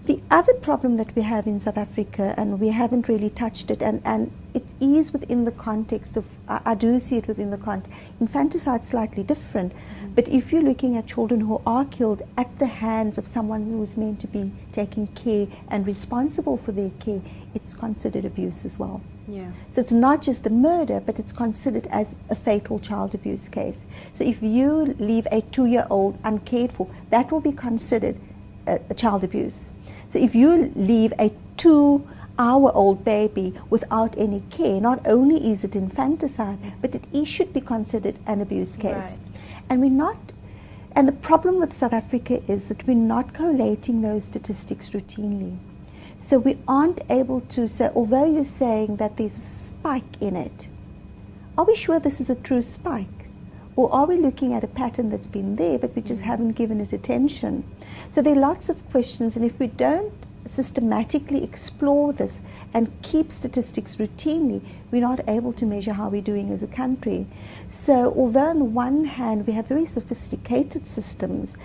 The other problem that we have in South Africa, and we haven't really touched it, and it is within the context of, I do see it within the context, infanticide is slightly different, but if you're looking at children who are killed at the hands of someone who is meant to be taking care and responsible for their care, it's considered abuse as well. Yeah. So it's not just a murder, but it's considered as a fatal child abuse case. So if you leave a 2-year-old uncared for, that will be considered a child abuse. So if you leave a 2-hour-old baby without any care, not only is it infanticide, but it should be considered an abuse case. Right. And we're not, and the problem with South Africa is that we're not collating those statistics routinely. So we aren't able to say, although you're saying that there's a spike in it, are we sure this is a true spike? Or are we looking at a pattern that's been there, but we just haven't given it attention? So there are lots of questions, and if we don't systematically explore this and keep statistics routinely, we're not able to measure how we're doing as a country. So although on the one hand we have very sophisticated systems,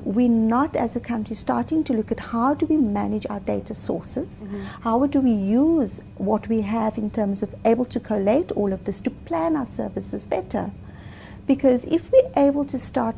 we're not as a country starting to look at how do we manage our data sources, how do we use what we have in terms of able to collate all of this to plan our services better. Because if we're able to start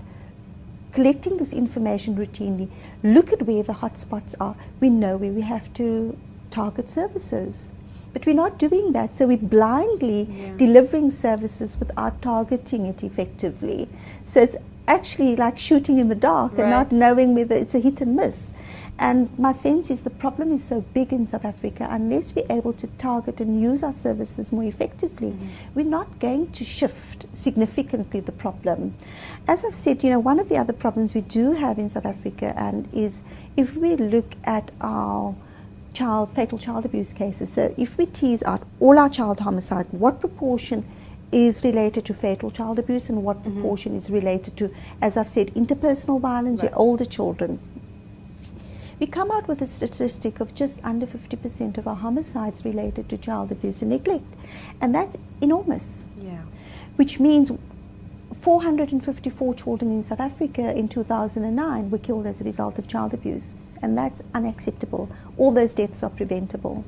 collecting this information routinely, look at where the hotspots are, we know where we have to target services. But we're not doing that, so we're blindly delivering services without targeting it effectively. So it's actually like shooting in the dark and not knowing whether it's a hit and miss. And my sense is the problem is so big in South Africa, unless we're able to target and use our services more effectively, we're not going to shift significantly the problem. As I've said, one of the other problems we do have in South Africa and is if we look at our fatal child abuse cases, so if we tease out all our child homicide, what proportion is related to fatal child abuse and what proportion is related to, as I've said, interpersonal violence, your older children. We come out with a statistic of just under 50% of our homicides related to child abuse and neglect. And that's enormous. Yeah. Which means 454 children in South Africa in 2009 were killed as a result of child abuse. And that's unacceptable. All those deaths are preventable.